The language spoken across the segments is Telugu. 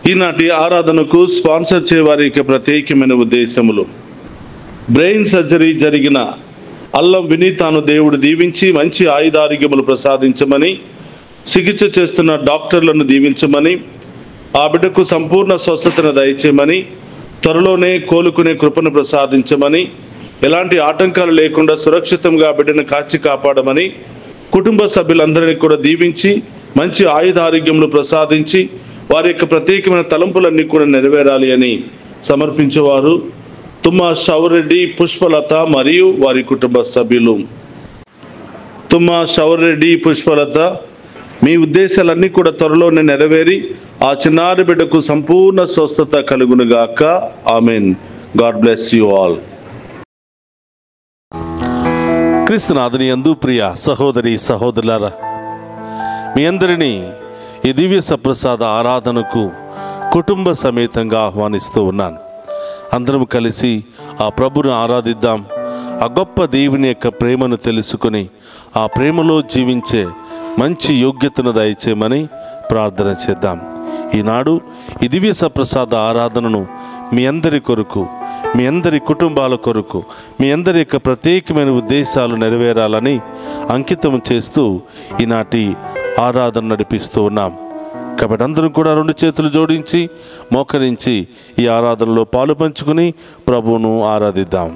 ఈనాటి ఆరాధనకు స్పాన్సర్ చేయవారి యొక్క ప్రత్యేకమైన ఉద్దేశములు: బ్రెయిన్ సర్జరీ జరిగిన అల్లం వినీతాను దేవుడు దీవించి మంచి ఆయుధారోగ్యములు ప్రసాదించమని, చికిత్స చేస్తున్న డాక్టర్లను దీవించమని, ఆ బిడ్డకు సంపూర్ణ స్వస్థతను దయచేయమని, త్వరలోనే కోలుకునే కృపను ప్రసాదించమని, ఎలాంటి ఆటంకాలు లేకుండా సురక్షితంగా బిడ్డను కాచి కాపాడమని, కుటుంబ సభ్యులందరినీ కూడా దీవించి మంచి ఆయుధారోగ్యములు ప్రసాదించి వారి యొక్క ప్రత్యేకమైన తలంపులన్నీ కూడా నెరవేరాలి అని సమర్పించేవారు తుమ్మా షౌరెడ్డి, పుష్పలత మరియు వారి కుటుంబ సభ్యులు. తుమ్మా షౌరెడ్డి, పుష్పలత, మీ ఉద్దేశాలన్నీ కూడా త్వరలోనే నెరవేరి ఆ చిన్నారి బిడ్డకు సంపూర్ణ స్వస్థత కలుగునుగాక. Amen. God bless you all. క్రీస్తునాథుని యందు ప్రియ సహోదరి సహోదరులారా, మీ అందరినీ ఈ దివ్య సప్రసాద ఆరాధనకు కుటుంబ సమేతంగా ఆహ్వానిస్తూ ఉన్నాను. అందరం కలిసి ఆ ప్రభుని ఆరాధిద్దాం. ఆ గొప్ప దేవుని యొక్క ప్రేమను తెలుసుకొని ఆ ప్రేమలో జీవించే మంచి యోగ్యతను దయచేయమని ప్రార్థన చేద్దాం. ఈనాడు ఈ దివ్య సప్రసాద ఆరాధనను మీ అందరి కొరకు, మీ అందరి కుటుంబాల కొరకు, మీ అందరి యొక్క ప్రత్యేకమైన ఉద్దేశాలు నెరవేరాలని అంకితం చేస్తూ ఈనాటి ఆరాధన నడిపిస్తూ ఉన్నాం. కాబట్టి అందరం కూడా రెండు చేతులు జోడించి మోకరించి ఈ ఆరాధనలో పాలు పంచుకుని ప్రభువును ఆరాధిద్దాం.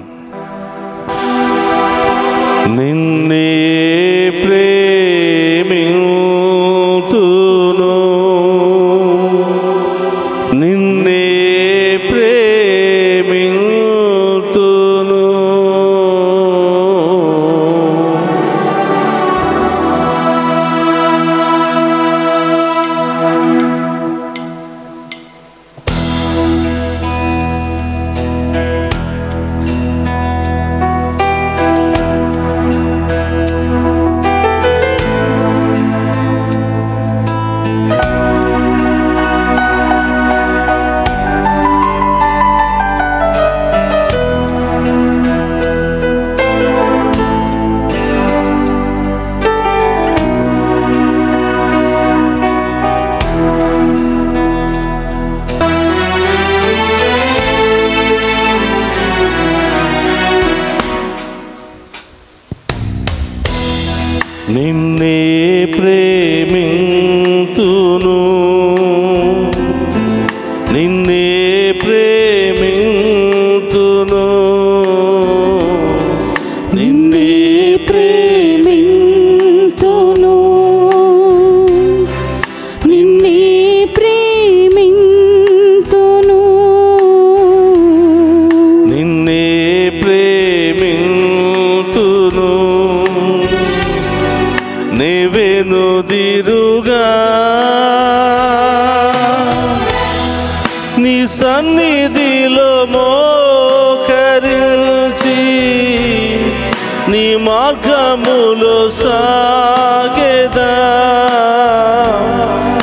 నిన్నే ప్రేమింతును, నిన్నే ప్రేమింతును, నిన్నే ప్రేమింతును, నిన్నే ప్రేమింతును, నిన్నే ప్రేమింతును, నిన్నే ప్రేమింతును, నిన్నే ప్రేమింతును, నీవెనుదిరుగా నీ సన్నిధిలో మోకరించి నీ మార్గములో సాగెదా,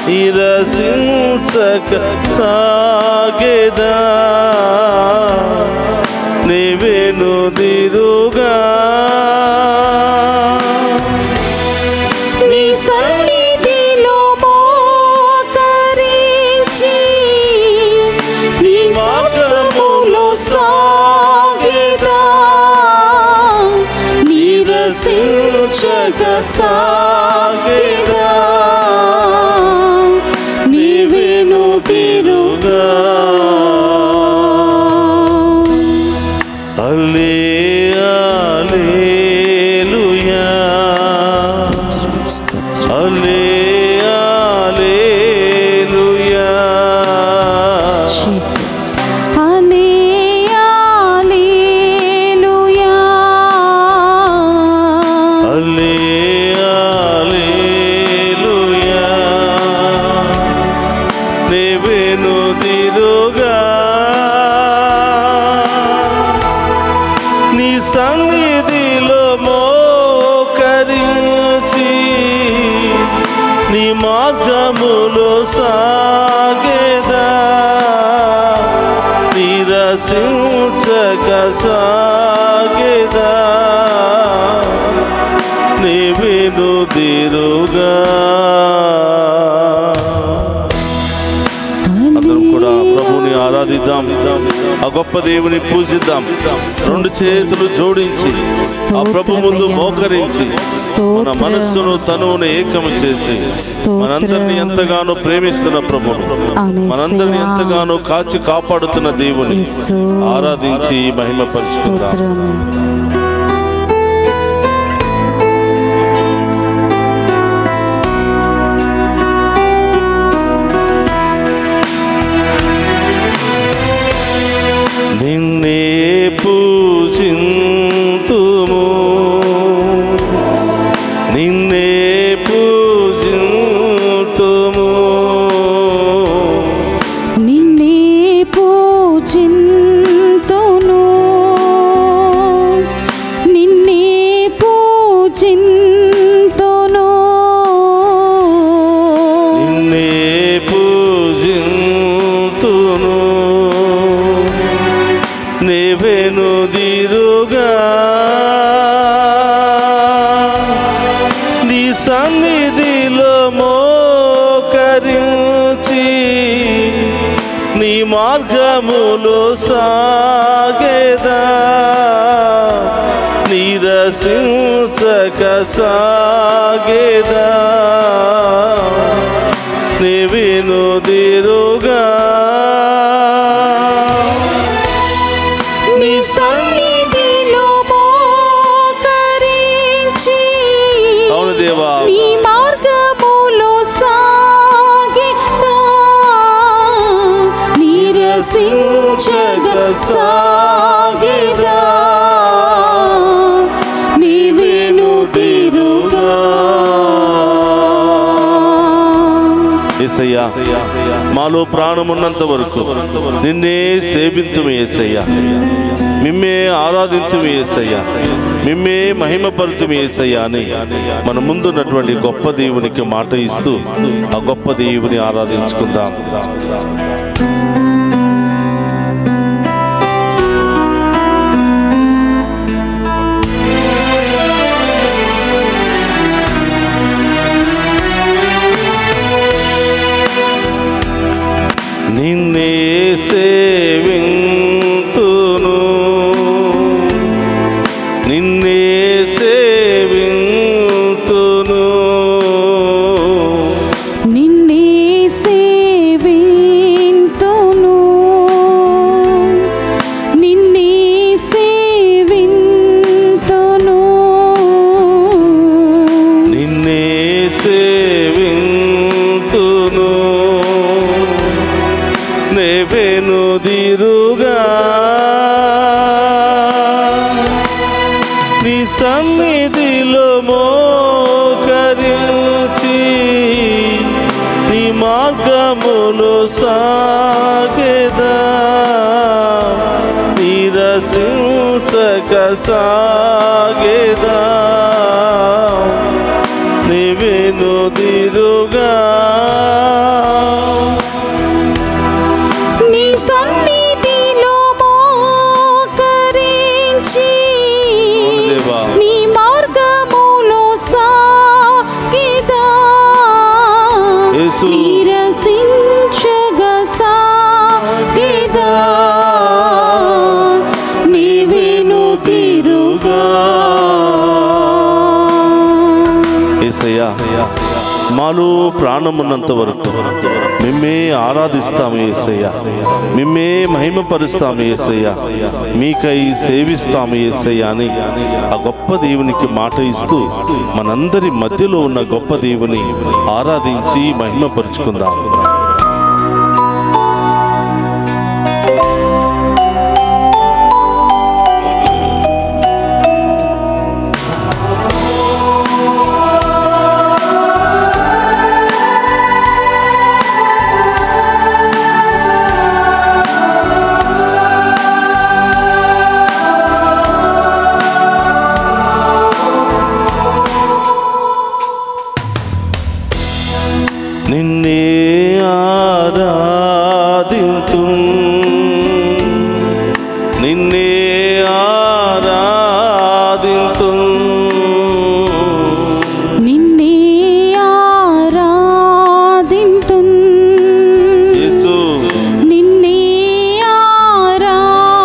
నిరసించక సాగెదా, నీవెనుదిరుగా నీ సన్నిధిలో మోకరించి నీ మార్గములో సాగెదా, నిరసించక సాగెదా, నీవెనుదిరుగా. హల్లెలూయా, హల్లెలూయా, హల్లెలూయా, హల్లెలూయా, నీవెనుదిరుగా నీ సన్నిధిలో మోకరించి నీ మార్గములో సాగెదా, నిరసించక సాగెదా, నీవెనుదిరుగా. అందరం గొప్ప దేవుని పూజిద్దాం. రెండు చేతులు జోడించి ఆ ప్రభు ముందు మోకరించి మన మనస్సును తనువును ఏకము చేసి మనందరినీ ఎంతగానో ప్రేమిస్తున్న ప్రభువును, మనందరినీ ఎంతగానో కాచి కాపాడుతున్న దేవుని ఆరాధించి మహిమపరుచుకుందాం. నిన్నే పూజింతుము, నిన్నే పూజింతుము, నిన్నే పూజింతును, నిన్నే పూజింతును, నిన్నే పూజింతును, నీవెనుదిరుగా నీ సన్నిధిలో మోకరించి నీ మార్గములో సాగేదా, నిరసించక సాగేదా, నీవెనుదిరుగా నీ సన్నిధిలో మోకరించి అవును దేవా నీ మార్గములో సాగేదా, నిరసించక సాగేదా, నీవెనుదిరుగా. యేసయ్యా, మాలో ప్రాణమున్నంత వరకు నిన్నే సేవింతుము యేసయ్యా, మిమ్మే ఆరాధింతుము యేసయ్యా, మిమ్మే మహిమపరుతుము యేసయ్యా అని మన ముందున్నటువంటి గొప్ప దేవునికి మాట ఇస్తూ ఆ గొప్ప దేవుని ఆరాధించుకుందాం. నిన్నే సేవింతును, నిన్నే సేవింతును, నిన్నే సేవింతును, నిన్నే సేవింతును, నిన్నే సేవింతును, నీవెనుదిరుగా నీ సన్నిధిలో మోకరించి నీ మార్గములో సాగేదా, నిరసించక సాగేదా, నీవెనుదిరుగా నీ సన్నిధిలో మోకరించి నీ మార్గములో సాగేదా, నిరసించక సాగేదా, నీవెనుదిరుగా. యేసయ్యా, మాలో ప్రాణమున్నంత వరకు మిమ్మే ఆరాధిస్తాము యేసయ్యా, మిమ్మే మహిమపరుస్తాము యేసయ్యా, మీకై సేవిస్తాము యేసయ్యా అని ఆ గొప్ప దేవునికి మాట ఇస్తూ మనందరి మధ్యలో ఉన్న గొప్ప దేవుని ఆరాధించి మహిమపరుచుకుందాం. నిన్నే ఆరాధింతు, నిన్నే ఆరాధింతు, నిన్నే ఆరాధింతు, యేసు నిన్నే ఆరాధింతు,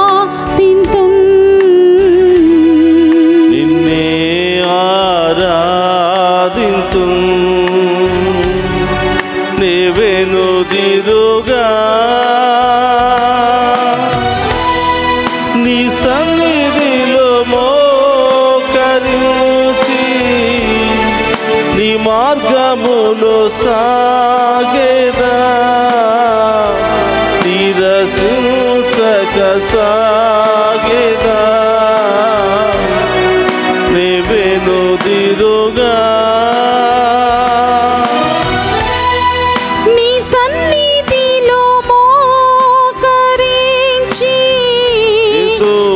మోకరించి నీ మార్గములో సాగేదా నిరసించక సాగేదా వెనుదిరుగా నీ సన్నిధిలో మోకరించి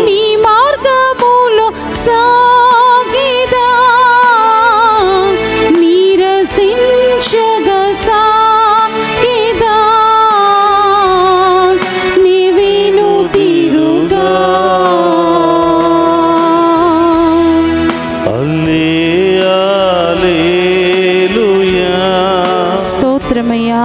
నీ మార్గములో సాగేదా నీరసించగా సాగేదా నీ వెనుదిరుగా స్తోత్రమయ్యా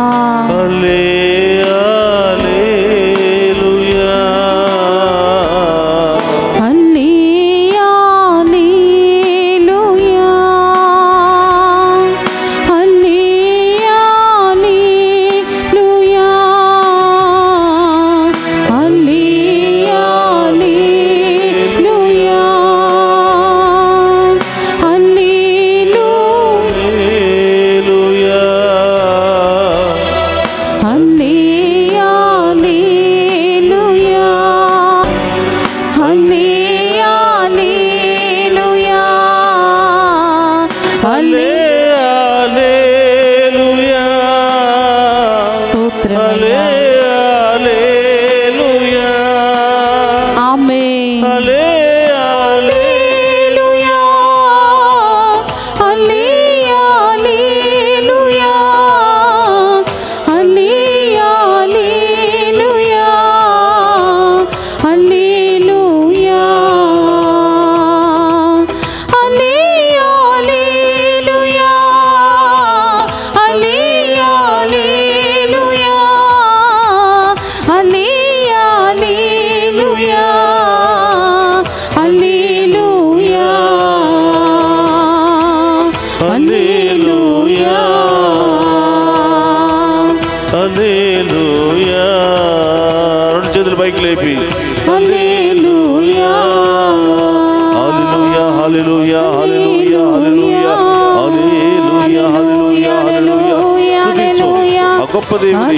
గొప్ప దేవుని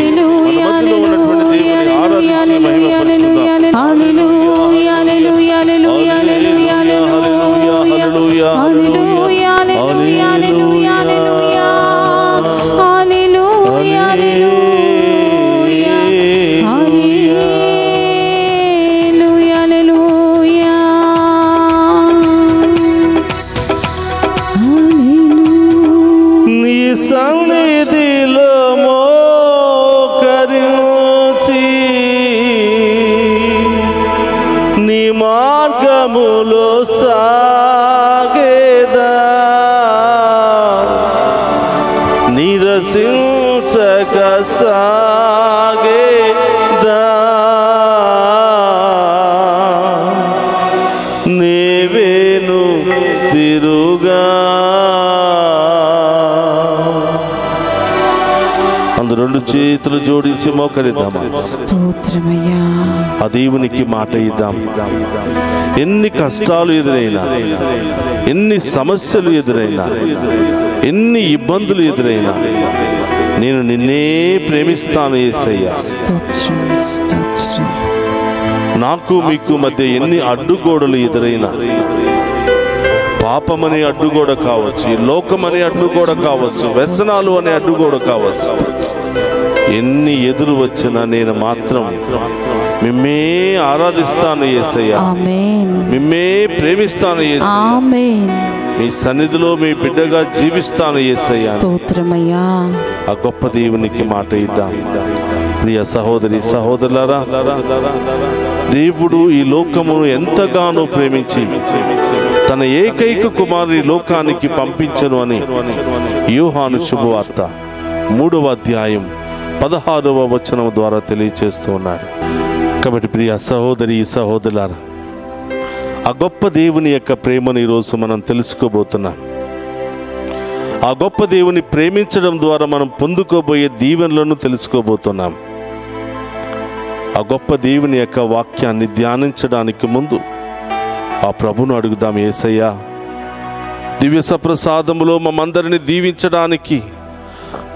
సన్నిధిలో మోకరించి నీ మార్గములో సాగేదా నిరసించక సాగేదా నీవేను తిరుగా రెండు చేతులు జోడించి మోకరిద్దామా స్తోత్రమయ్యా ఆ దేవునికి మాట ఇద్దాం ఎన్ని కష్టాలు ఎదురైనా ఎన్ని సమస్యలు ఎదురైనా ఎన్ని ఇబ్బందులు ఎదురైనా నేను నిన్నే ప్రేమిస్తాను యేసయ్యా స్తోత్రం స్తోత్రం నాకు మీకు మధ్య ఎన్ని అడ్డుగోడలు ఎదురైనా పాపమనే అడ్డుగోడ కావచ్చు లోకమనే అడ్డుగోడ కావచ్చు వ్యసనాలు అనే అడ్డుగోడ కావచ్చు ఎన్ని ఎదురు వచ్చినా నేను మాత్రం మిమ్మే ఆరాధిస్తాను యేసయ్యా ఆమేన్ మిమ్మే ప్రేమిస్తాను యేసయ్యా ఆమేన్ మీ సన్నిధిలో మీ బిడ్డగా జీవిస్తాను యేసయ్యా స్తోత్రమయ్యా ఆ గొప్ప దేవునికి మాట ఇద్దాం ప్రియ సహోదరి సహోదరులారా దేవుడు ఈ లోకమును ఎంతగానో ప్రేమించి తన ఏకైక కుమారుని లోకానికి పంపించను అని యోహాను శుభవార్త 3వ అధ్యాయం 16వ వచనం ద్వారా తెలియచేస్తూ ఉన్నాడు. కాబట్టి ప్రియ సహోదరి సహోదరులారా ఆ గొప్ప దేవుని యొక్క ప్రేమను ఈరోజు మనం తెలుసుకోబోతున్నాం. ఆ గొప్ప దేవుని ప్రేమించడం ద్వారా మనం పొందుకోబోయే దీవెనలను తెలుసుకోబోతున్నాం. ఆ గొప్ప దేవుని యొక్క వాక్యాన్ని ధ్యానించడానికి ముందు ఆ ప్రభును అడుగుదాం. యేసయ్యా, దివ్య సప్రసాదములో మమ్మందరిని దీవించడానికి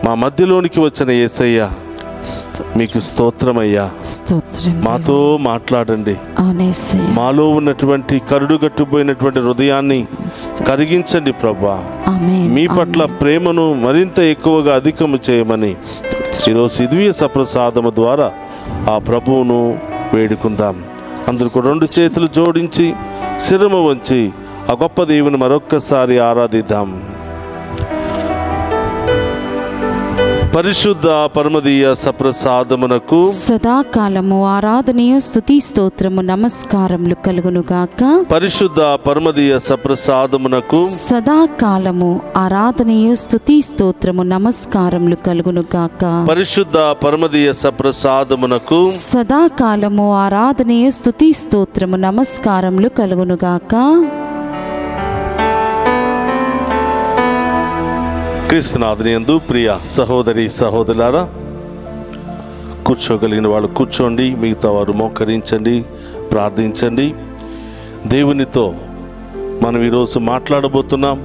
మా మధ్యలోనికి వచ్చిన యేసయ్యా, మీకు స్తోత్రమయ్యా. స్తోత్రం. మాతో మాట్లాడండి. అవునేసయ్యా. మాలో ఉన్నటువంటి కరుడుగట్టుపోయినటువంటి హృదయాన్ని కరిగించండి ప్రభా. ఆమేన్. మీ పట్ల ప్రేమను మరింత ఎక్కువగా అధికము చేయమని స్తోత్రం. ఈరోజు దివ్య సప్రసాదము ద్వారా ఆ ప్రభువును వేడుకుందాం. అందరికీ రెండు చేతులు జోడించి శిరము వంచి ఆ గొప్ప దేవుని మరొక్కసారి ఆరాధిద్దాం. పరిశుద్ధ పరమదీయ సప్రసాదమునకు సదాకాలము ఆరాధనయు స్తుతి స్తోత్రము నమస్కారములు కలుగునుగాక. పరిశుద్ధ పరమదీయ సప్రసాదమునకు సదాకాలము ఆరాధనయు స్తుతి స్తోత్రము నమస్కారములు కలుగునుగాక. పరిశుద్ధ పరమదీయ సప్రసాదమునకు సదాకాలము ఆరాధనయు స్తుతి స్తోత్రము నమస్కారములు కలుగునుగాక. క్రీస్తునాథుని యందు ప్రియ సహోదరి సహోదరులారా, కూర్చోగలిగిన వాళ్ళు కూర్చోండి, మిగతా వారు మోకరించండి, ప్రార్థించండి. దేవునితో మనం ఈరోజు మాట్లాడబోతున్నాం.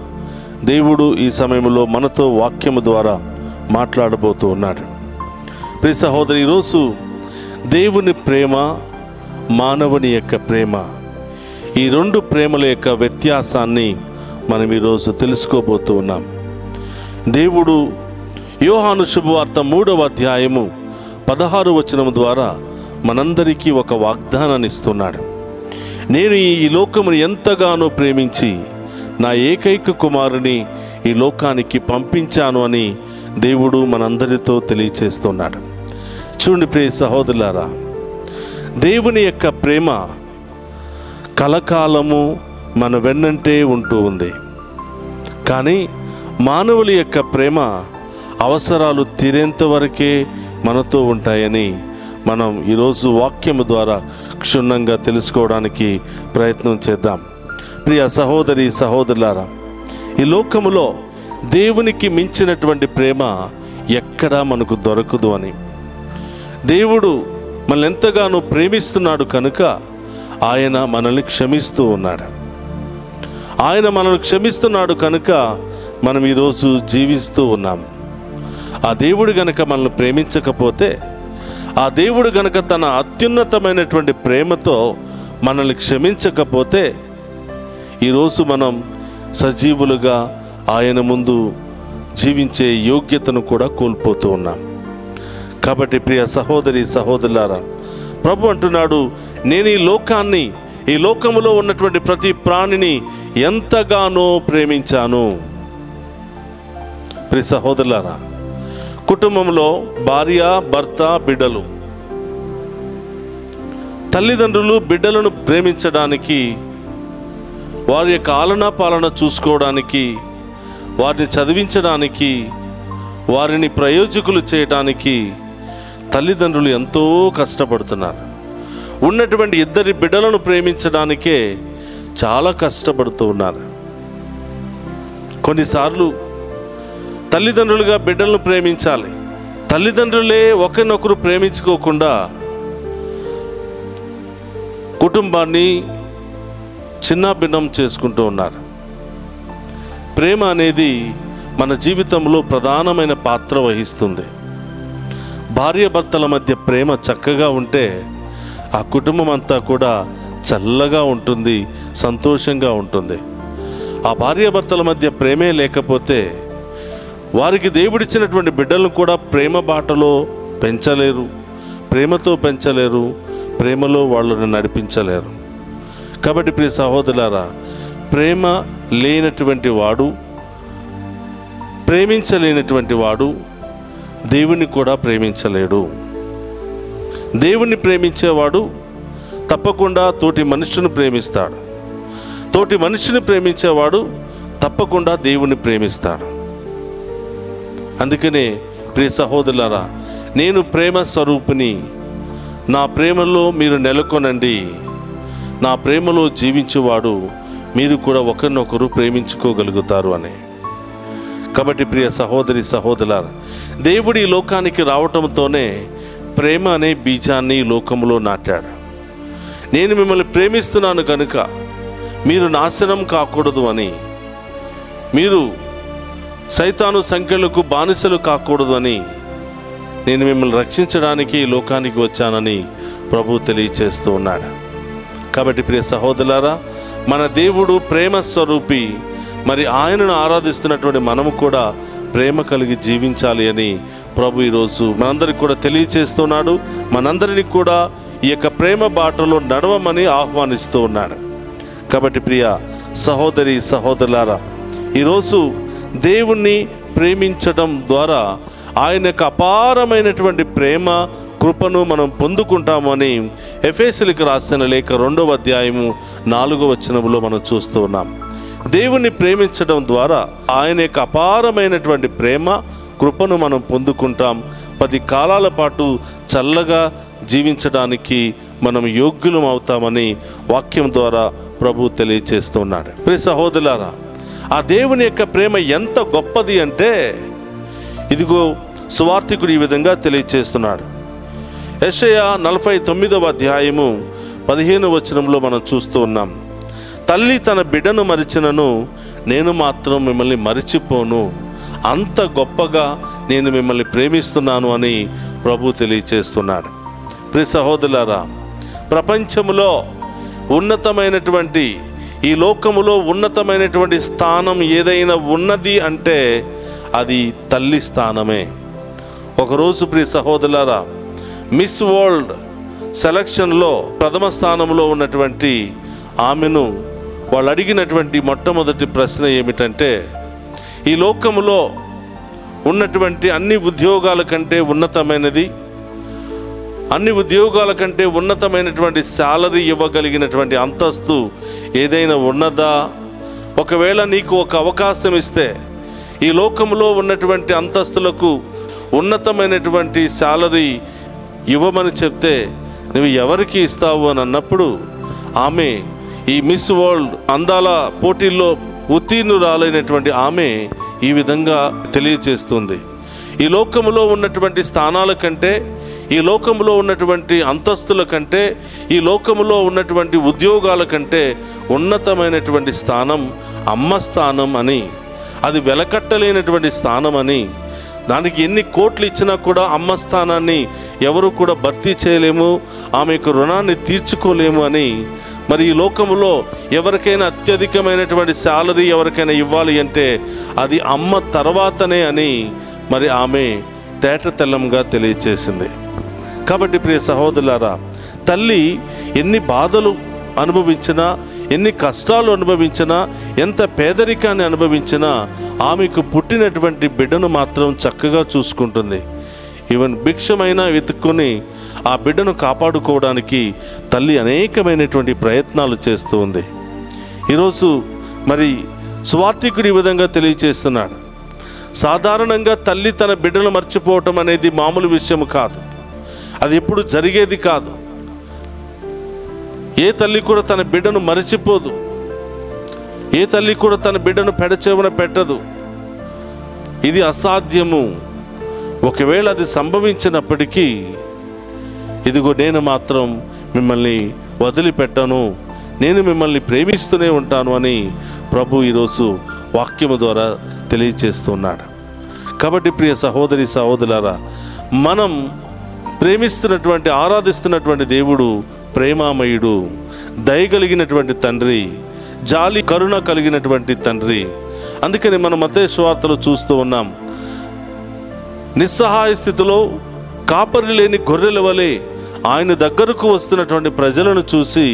దేవుడు ఈ సమయంలో మనతో వాక్యము ద్వారా మాట్లాడబోతూ ఉన్నాడు. ప్రియ సహోదరి, ఈరోజు దేవుని ప్రేమ, మానవుని యొక్క ప్రేమ, ఈ రెండు ప్రేమల యొక్క వ్యత్యాసాన్ని మనం ఈరోజు తెలుసుకోబోతూ ఉన్నాం. దేవుడు యోహాను శుభవార్త 3వ అధ్యాయము 16వ వచనము ద్వారా మనందరికీ ఒక వాగ్దానాన్ని ఇస్తున్నాడు. నేను ఈ లోకమును ఎంతగానో ప్రేమించి నా ఏకైక కుమారుని ఈ లోకానికి పంపించాను అని దేవుడు మనందరితో తెలియచేస్తున్నాడు. చూడండి ప్రియ సహోదరులారా, దేవుని యొక్క ప్రేమ కలకాలము మన వెన్నంటే ఉంటూ ఉంది. కానీ మానవుల యొక్క ప్రేమ అవసరాలు తీరేంత వరకే మనతో ఉంటాయని మనం ఈరోజు వాక్యము ద్వారా క్షుణ్ణంగా తెలుసుకోవడానికి ప్రయత్నం చేద్దాం. ప్రియ సహోదరి సహోదరులారా, ఈ లోకములో దేవునికి మించినటువంటి ప్రేమ ఎక్కడా మనకు దొరకదు అని, దేవుడు మనల్ని ఎంతగానో ప్రేమిస్తున్నాడు కనుక ఆయన మనల్ని క్షమిస్తూ ఉన్నాడు. ఆయన మనల్ని క్షమిస్తున్నాడు కనుక మనం ఈరోజు జీవిస్తూ ఉన్నాం. ఆ దేవుడు గనక మనల్ని ప్రేమించకపోతే, ఆ దేవుడు గనక తన అత్యున్నతమైనటువంటి ప్రేమతో మనల్ని క్షమించకపోతే, ఈరోజు మనం సజీవులుగా ఆయన ముందు జీవించే యోగ్యతను కూడా కోల్పోతూ ఉన్నాం. కాబట్టి ప్రియ సహోదరి సహోదరులారా, ప్రభు అంటున్నాడు, నేను ఈ లోకములో ఉన్నటువంటి ప్రతి ప్రాణిని ఎంతగానో ప్రేమించాను. ప్రియ సహోదరులారా, కుటుంబంలో భార్య, భర్త, బిడ్డలు, తల్లిదండ్రులు బిడ్డలను ప్రేమించడానికి, వారి యొక్క ఆలనా పాలన చూసుకోవడానికి, వారిని చదివించడానికి, వారిని ప్రయోజకులు చేయడానికి తల్లిదండ్రులు ఎంతో కష్టపడుతున్నారు. ఉన్నటువంటి ఇద్దరి బిడ్డలను ప్రేమించడానికే చాలా కష్టపడుతూ ఉన్నారు. కొన్నిసార్లు తల్లిదండ్రులుగా బిడ్డలను ప్రేమించాలి, తల్లిదండ్రులే ఒకరినొకరు ప్రేమించుకోకుండా కుటుంబాన్ని చిన్నాభిన్నం చేసుకుంటూ ఉన్నారు. ప్రేమ అనేది మన జీవితంలో ప్రధానమైన పాత్ర వహిస్తుంది. భార్యాభర్తల మధ్య ప్రేమ చక్కగా ఉంటే ఆ కుటుంబం అంతా కూడా చల్లగా ఉంటుంది, సంతోషంగా ఉంటుంది. ఆ భార్యాభర్తల మధ్య ప్రేమే లేకపోతే వారికి దేవుడిచ్చినటువంటి బిడ్డలను కూడా ప్రేమ బాటలో పెంచలేరు, ప్రేమతో పెంచలేరు, ప్రేమలో వాళ్ళని నడిపించలేరు. కాబట్టి ప్రియ సహోదరులారా, ప్రేమ లేనటువంటి వాడు, ప్రేమించలేనటువంటి వాడు దేవుణ్ణి కూడా ప్రేమించలేడు. దేవుణ్ణి ప్రేమించేవాడు తప్పకుండా తోటి మనుషుని ప్రేమిస్తాడు. తోటి మనిషిని ప్రేమించేవాడు తప్పకుండా దేవుణ్ణి ప్రేమిస్తాడు. అందుకనే ప్రియ సహోదరులారా, నేను ప్రేమ స్వరూపిని, నా ప్రేమలో మీరు నెలకొనండి, నా ప్రేమలో జీవించేవాడు మీరు కూడా ఒకరినొకరు ప్రేమించుకోగలుగుతారు అని. కాబట్టి ప్రియ సహోదరి సహోదరులారా, దేవుడి ఈ లోకానికి రావటంతోనే ప్రేమ అనే బీజాన్ని ఈ లోకంలో నాటాడు. నేను మిమ్మల్ని ప్రేమిస్తున్నాను కనుక మీరు నాశనం కాకూడదు అని, మీరు సైతాను సంఖ్యలకు బానిసలు కాకూడదు అని, నేను మిమ్మల్ని రక్షించడానికి ఈ లోకానికి వచ్చానని ప్రభు తెలియచేస్తూ ఉన్నాడు. కాబట్టి ప్రియ సహోదరులారా, మన దేవుడు ప్రేమ స్వరూపి. మరి ఆయనను ఆరాధిస్తున్నటువంటి మనము కూడా ప్రేమ కలిగి జీవించాలి అని ప్రభు ఈరోజు మనందరికి కూడా తెలియచేస్తున్నాడు. మనందరినీ కూడా ఈ యొక్క ప్రేమ బాటలో నడవమని ఆహ్వానిస్తూ ఉన్నాడు. కాబట్టి ప్రియ సహోదరి సహోదరులారా, ఈరోజు దేవుణ్ణి ప్రేమించడం ద్వారా ఆయన యొక్క అపారమైనటువంటి ప్రేమ కృపను మనం పొందుకుంటాము అని ఎఫెసీయులకు రాసిన లేఖ 2వ అధ్యాయము 4వ వచనములో మనం చూస్తూ ఉన్నాం. దేవుణ్ణి ప్రేమించడం ద్వారా ఆయన యొక్క అపారమైనటువంటి ప్రేమ కృపను మనం పొందుకుంటాం. 10 కాలాల పాటు చల్లగా జీవించడానికి మనం యోగ్యులం అవుతామని వాక్యం ద్వారా ప్రభు తెలియచేస్తున్నాడు. ప్రియ సహోదరులారా, ఆ దేవుని యొక్క ప్రేమ ఎంత గొప్పది అంటే, ఇదిగో సువార్తికుడు ఈ విధంగా తెలియచేస్తున్నాడు. యెషయా 49వ అధ్యాయము 15వ వచనంలో మనం చూస్తూ ఉన్నాం. తల్లి తన బిడ్డను మరిచినను నేను మాత్రం మిమ్మల్ని మరిచిపోను, అంత గొప్పగా నేను మిమ్మల్ని ప్రేమిస్తున్నాను అని ప్రభు తెలియచేస్తున్నాడు. ప్రియ సహోదరులారా, ప్రపంచములో ఉన్నతమైనటువంటి, ఈ లోకములో ఉన్నతమైనటువంటి స్థానం ఏదైనా ఉన్నది అంటే అది తల్లి స్థానమే. ఒకరోజు ప్రియ సహోదరులారా, మిస్ వరల్డ్ సెలక్షన్లో ప్రథమ స్థానంలో ఉన్నటువంటి ఆమెను వాళ్ళు అడిగినటువంటి మొట్టమొదటి ప్రశ్న ఏమిటంటే, ఈ లోకములో ఉన్నటువంటి అన్ని ఉద్యోగాల కంటే ఉన్నతమైనది, అన్ని ఉద్యోగాల కంటే ఉన్నతమైనటువంటి శాలరీ ఇవ్వగలిగినటువంటి అంతస్తు ఏదైనా ఉన్నదా? ఒకవేళ నీకు ఒక అవకాశం ఇస్తే ఈ లోకంలో ఉన్నటువంటి అంతస్తులకు ఉన్నతమైనటువంటి శాలరీ ఇవ్వమని చెప్తే నువ్వు ఎవరికి ఇస్తావు అని అన్నప్పుడు ఆమె, ఈ మిస్ వరల్డ్ అందాల పోటీల్లో ఉత్తీర్ణురాలైనటువంటి ఆమె ఈ విధంగా తెలియచేస్తుంది. ఈ లోకంలో ఉన్నటువంటి స్థానాల కంటే, ఈ లోకంలో ఉన్నటువంటి అంతస్తుల కంటే, ఈ లోకంలో ఉన్నటువంటి ఉద్యోగాల కంటే ఉన్నతమైనటువంటి స్థానం అమ్మ స్థానం అని, అది వెలకట్టలేనటువంటి స్థానం అని, దానికి ఎన్ని కోట్లు ఇచ్చినా కూడా అమ్మ స్థానాన్ని ఎవరు కూడా భర్తీ చేయలేము, ఆమె యొక్క రుణాన్ని తీర్చుకోలేము అని. మరి ఈ లోకంలో ఎవరికైనా అత్యధికమైనటువంటి శాలరీ ఎవరికైనా ఇవ్వాలి అంటే అది అమ్మ తర్వాతనే అని మరి ఆమె తేట తెల్లంగా తెలియచేసింది. కాబట్టి ప్రియ సహోదరులారా, తల్లి ఎన్ని బాధలు అనుభవించినా, ఎన్ని కష్టాలు అనుభవించినా, ఎంత పేదరికాన్ని అనుభవించినా ఆమెకు పుట్టినటువంటి బిడ్డను మాత్రం చక్కగా చూసుకుంటుంది. ఈవెన్ భిక్షమైనా వెతుక్కొని ఆ బిడ్డను కాపాడుకోవడానికి తల్లి అనేకమైనటువంటి ప్రయత్నాలు చేస్తూ ఉంది. ఈరోజు మరి సువార్తికుడు ఈ విధంగా తెలియచేస్తున్నాడు. సాధారణంగా తల్లి తన బిడ్డను మర్చిపోవటం అనేది మామూలు విషయం కాదు, అది ఎప్పుడు జరిగేది కాదు. ఏ తల్లి కూడా తన బిడ్డను మరచిపోదు, ఏ తల్లి కూడా తన బిడ్డను పెడచెవున పెట్టదు. ఇది అసాధ్యము. ఒకవేళ అది సంభవించినప్పటికీ ఇదిగో నేను మాత్రం మిమ్మల్ని వదిలిపెట్టను, నేను మిమ్మల్ని ప్రేమిస్తూనే ఉంటాను అని ప్రభు ఈరోజు వాక్యము ద్వారా తెలియచేస్తున్నాడు. కాబట్టి ప్రియ సహోదరి సహోదరులారా, మనం ప్రేమిస్తున్నటువంటి, ఆరాధిస్తున్నటువంటి దేవుడు ప్రేమామయుడు, దయగలిగినటువంటి తండ్రి, జాలి కరుణ కలిగినటువంటి తండ్రి. అందుకని మనం మత్తయి సువార్తలో చూస్తూ ఉన్నాం, నిస్సహాయ స్థితిలో కాపరి లేని గొర్రెల వలె ఆయన దగ్గరకు వస్తున్నటువంటి ప్రజలను చూసి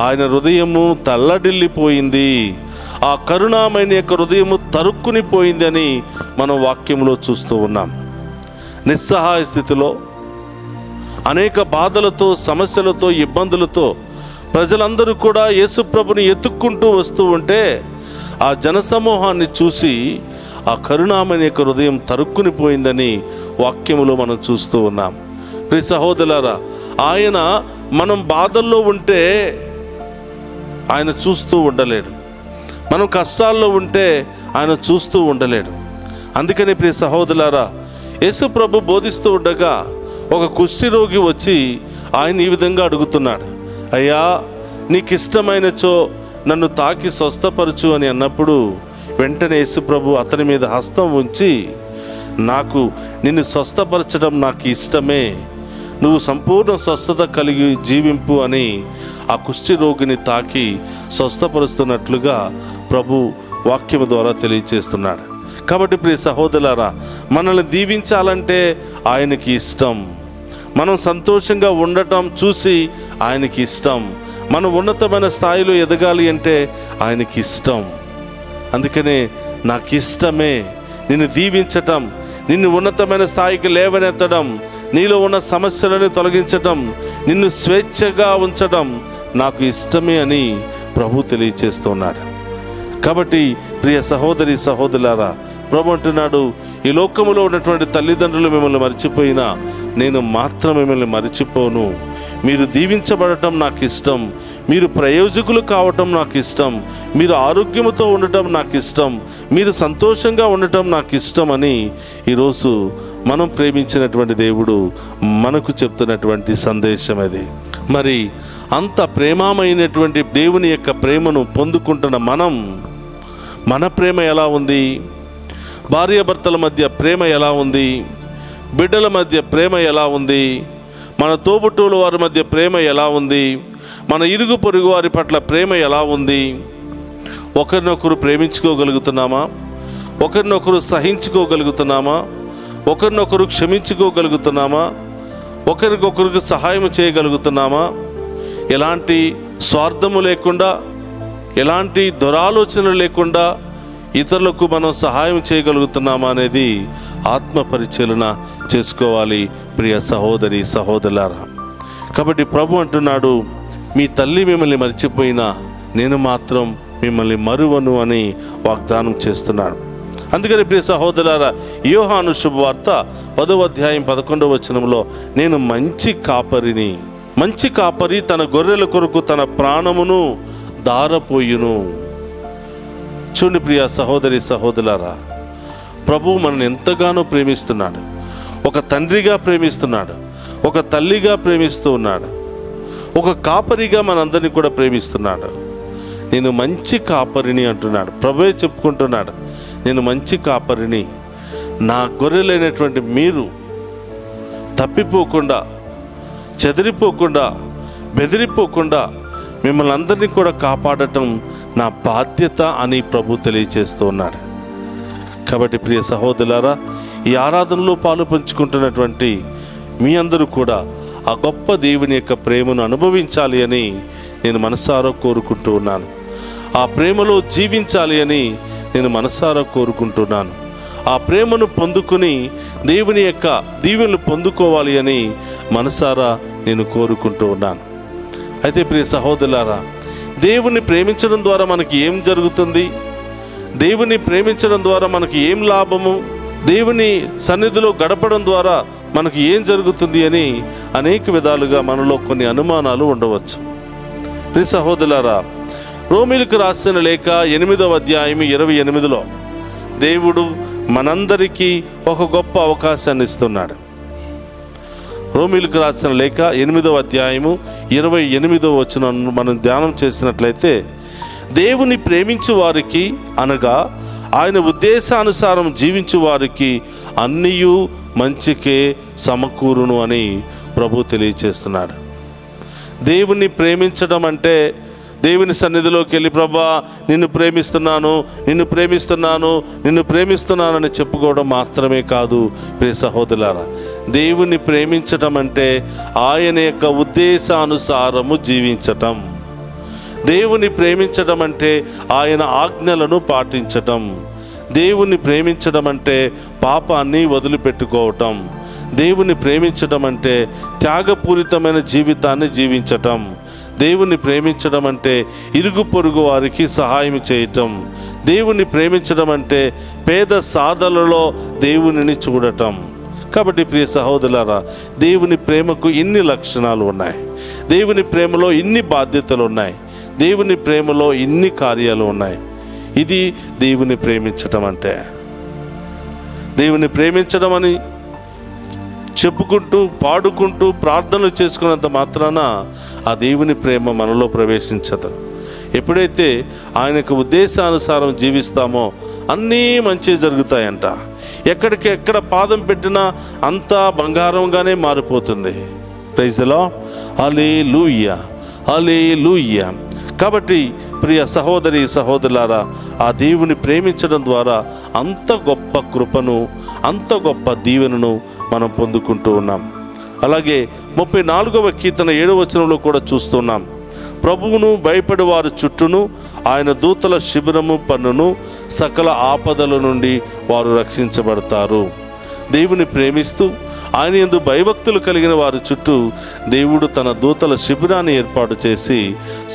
ఆయన హృదయము తల్లడిల్లిపోయింది, ఆ కరుణామయుని యొక్క హృదయము తరుక్కుని పోయింది అని మనం వాక్యంలో చూస్తూ ఉన్నాం. నిస్సహాయ స్థితిలో అనేక బాధలతో, సమస్యలతో, ఇబ్బందులతో ప్రజలందరూ కూడా యేసుప్రభుని ఎత్తుక్కుంటూ వస్తూ ఉంటే ఆ జనసమూహాన్ని చూసి ఆ కరుణామయుని యొక్క హృదయం తరుక్కుని పోయిందని వాక్యములో మనం చూస్తూ ఉన్నాం. ప్రియ సహోదరులారా, ఆయన మనం బాధల్లో ఉంటే ఆయన చూస్తూ ఉండలేడు, మనం కష్టాల్లో ఉంటే ఆయన చూస్తూ ఉండలేడు. అందుకని ప్రియ సహోదరులారా, యేసు ప్రభు బోధిస్తూ ఉండగా ఒక కుష్ఠరోగి వచ్చి ఆయన ఈ విధంగా అడుగుతున్నాడు, అయ్యా నీకు ఇష్టమైనచో నన్ను తాకి స్వస్థపరచు అని అన్నప్పుడు వెంటనే యేసుప్రభు అతని మీద హస్తం ఉంచి, నాకు నిన్ను స్వస్థపరచడం నాకు ఇష్టమే, నువ్వు సంపూర్ణ స్వస్థత కలిగి జీవింపు అని ఆ కుష్టి రోగిని తాకి స్వస్థపరుస్తున్నట్లుగా ప్రభు వాక్యము ద్వారా తెలియచేస్తున్నాడు. కాబట్టి ప్రియ సహోదరులారా, మనల్ని దీవించాలంటే ఆయనకి ఇష్టం. మనం సంతోషంగా ఉండటం చూసి ఆయనకి ఇష్టం. మనం ఉన్నతమైన స్థాయిలో ఎదగాలి అంటే ఆయనకి ఇష్టం. అందుకనే నాకు ఇష్టమే నిన్ను దీవించటం, నిన్ను ఉన్నతమైన స్థాయికి లేవనెత్తడం, నీలో ఉన్న సమస్యలను తొలగించటం, నిన్ను స్వేచ్ఛగా ఉంచడం నాకు ఇష్టమే అని ప్రభు తెలియచేస్తున్నాడు. కాబట్టి ప్రియ సహోదరి సహోదరులారా, ప్రభు అంటున్నాడు, ఈ లోకములో ఉన్నటువంటి తల్లిదండ్రులు మిమ్మల్ని మర్చిపోయినా నేను మాత్రం మిమ్మల్ని మర్చిపోను. మీరు దీవించబడటం నాకు ఇష్టం, మీరు ప్రయోజకులు కావటం నాకు ఇష్టం, మీరు ఆరోగ్యముతో ఉండటం నాకు ఇష్టం, మీరు సంతోషంగా ఉండటం నాకు ఇష్టం అని ఈరోజు మనం ప్రేమించినటువంటి దేవుడు మనకు చెప్తున్నటువంటి సందేశం అది. మరి అంత ప్రేమమైనటువంటి దేవుని యొక్క ప్రేమను పొందుకుంటున్న మన ప్రేమ ఎలా ఉంది? భార్యాభర్తల మధ్య ప్రేమ ఎలా ఉంది? బిడ్డల మధ్య ప్రేమ ఎలా ఉంది? మన తోబుట్టువుల వారి మధ్య ప్రేమ ఎలా ఉంది? మన ఇరుగు పొరుగు వారి పట్ల ప్రేమ ఎలా ఉంది? ఒకరినొకరు ప్రేమించుకోగలుగుతున్నామా? ఒకరినొకరు సహించుకోగలుగుతున్నామా? ఒకరినొకరు క్షమించుకోగలుగుతున్నామా? ఒకరికొకరికి సహాయం చేయగలుగుతున్నామా? ఎలాంటి స్వార్థము లేకుండా, ఎలాంటి దురాలోచనలు లేకుండా ఇతరులకు మనం సహాయం చేయగలుగుతున్నామా అనేది ఆత్మ పరిశీలన చేసుకోవాలి ప్రియ సహోదరి సహోదరులారా. కాబట్టి ప్రభు అంటున్నాడు, మీ తల్లి మిమ్మల్ని మర్చిపోయినా నేను మాత్రం మిమ్మల్ని మరువను అని వాగ్దానం చేస్తున్నాడు. అందుకని ప్రియ సహోదరులారా, యోహాను శుభవార్త 10వ అధ్యాయం 11వ వచనంలో, నేను మంచి కాపరి తన గొర్రెల కొరకు తన ప్రాణమును దారపోయును. చూడండి ప్రియ సహోదరి సహోదరులారా, ప్రభువు మనల్ని ఎంతగానో ప్రేమిస్తున్నాడు. ఒక తండ్రిగా ప్రేమిస్తున్నాడు, ఒక తల్లిగా ప్రేమిస్తూ ఉన్నాడు, ఒక కాపరిగా మనందరినీ కూడా ప్రేమిస్తున్నాడు. నేను మంచి కాపరిని అంటున్నాడు. ప్రభువే చెప్పుకుంటున్నాడు, నేను మంచి కాపరిని. నా గొర్రెలైనటువంటి మీరు తప్పిపోకుండా, చెదిరిపోకుండా, బెదిరిపోకుండా మిమ్మల్ని అందరినీ కూడా కాపాడటం నా బాధ్యత అని ప్రభు తెలియచేస్తూ ఉన్నాడు. కాబట్టి ప్రియ సహోదరులారా, ఈ ఆరాధనలో పాలు పంచుకుంటున్నటువంటి మీ అందరూ కూడా ఆ గొప్ప దేవుని యొక్క ప్రేమను అనుభవించాలి అని నేను మనసారా కోరుకుంటూ ఉన్నాను. ఆ ప్రేమలో జీవించాలి అని నేను మనసారా కోరుకుంటున్నాను. ఆ ప్రేమను పొందుకుని దేవుని యొక్క దీవెనలు పొందుకోవాలి అని మనసారా నేను కోరుకుంటూ ఉన్నాను. అయితే ప్రియ సహోదరులారా, దేవుని ప్రేమించడం ద్వారా మనకి ఏం జరుగుతుంది? దేవుని ప్రేమించడం ద్వారా మనకి ఏం లాభము? దేవుని సన్నిధిలో గడపడం ద్వారా మనకి ఏం జరుగుతుంది అని అనేక విధాలుగా మనలో కొన్ని అనుమానాలు ఉండవచ్చు. ప్రియ సహోదరులారా, రోమీయులకు రాసిన లేఖ 8వ అధ్యాయం 28లో దేవుడు మనందరికీ ఒక గొప్ప అవకాశాన్ని ఇస్తున్నాడు. రోమీయులకు రాసిన లేఖ 8వ అధ్యాయము 28వ వచనం మనం ధ్యానం చేసినట్లయితే, దేవుని ప్రేమించు వారికి అనగా ఆయన ఉద్దేశానుసారం జీవించు వారికి అన్నీయు మంచికే సమకూరును అని ప్రభు తెలియచేస్తున్నాడు. దేవుని ప్రేమించడం అంటే దేవుని సన్నిధిలోకి వెళ్ళి, ప్రభా నిన్ను ప్రేమిస్తున్నానని చెప్పుకోవడం మాత్రమే కాదు ప్రియ సహోదరులారా. దేవుని ప్రేమించటం అంటే ఆయన యొక్క ఉద్దేశానుసారము జీవించటం. దేవుని ప్రేమించడం అంటే ఆయన ఆజ్ఞలను పాటించటం. దేవుని ప్రేమించడం అంటే పాపాన్ని వదిలిపెట్టుకోవటం. దేవుని ప్రేమించడం అంటే త్యాగపూరితమైన జీవితాన్ని జీవించటం. దేవుని ప్రేమించడం అంటే ఇరుగు పొరుగు వారికి సహాయం చేయటం. దేవుని ప్రేమించడం అంటే పేద సాధలలో దేవునిని చూడటం. కాబట్టి ప్రియ సహోదరులారా, దేవుని ప్రేమకు ఇన్ని లక్షణాలు ఉన్నాయి, దేవుని ప్రేమలో ఇన్ని బాధ్యతలు ఉన్నాయి, దేవుని ప్రేమలో ఇన్ని కార్యాలు ఉన్నాయి. ఇది దేవుని ప్రేమించటం అంటే. దేవుని ప్రేమించడం అని చెప్పుకుంటూ పాడుకుంటూ ప్రార్థనలు చేసుకున్నంత మాత్రాన ఆ దేవుని ప్రేమ మనలో ప్రవేశించదు. ఎప్పుడైతే ఆయనకు ఉద్దేశానుసారం జీవిస్తామో అన్నీ మంచి జరుగుతాయంట. ఎక్కడ పాదం పెట్టినా అంతా బంగారంగానే మారిపోతుంది. Praise the Lord. Hallelujah, hallelujah. కాబట్టి ప్రియ సహోదరి సహోదరులారా, ఆ దేవుని ప్రేమించడం ద్వారా అంత గొప్ప కృపను, అంత గొప్ప దీవెనను మనం పొందుకుంటూ ఉన్నాం. అలాగే 34వ కీర్తన 7వ వచనంలో కూడా చూస్తున్నాం. ప్రభువును భయపడి వారి చుట్టూను ఆయన దూతల శిబిరము పన్నును, సకల ఆపదల నుండి వారు రక్షించబడతారు. దేవుని ప్రేమిస్తూ ఆయన యందు భయభక్తులు కలిగిన వారి చుట్టూ దేవుడు తన దూతల శిబిరాన్ని ఏర్పాటు చేసి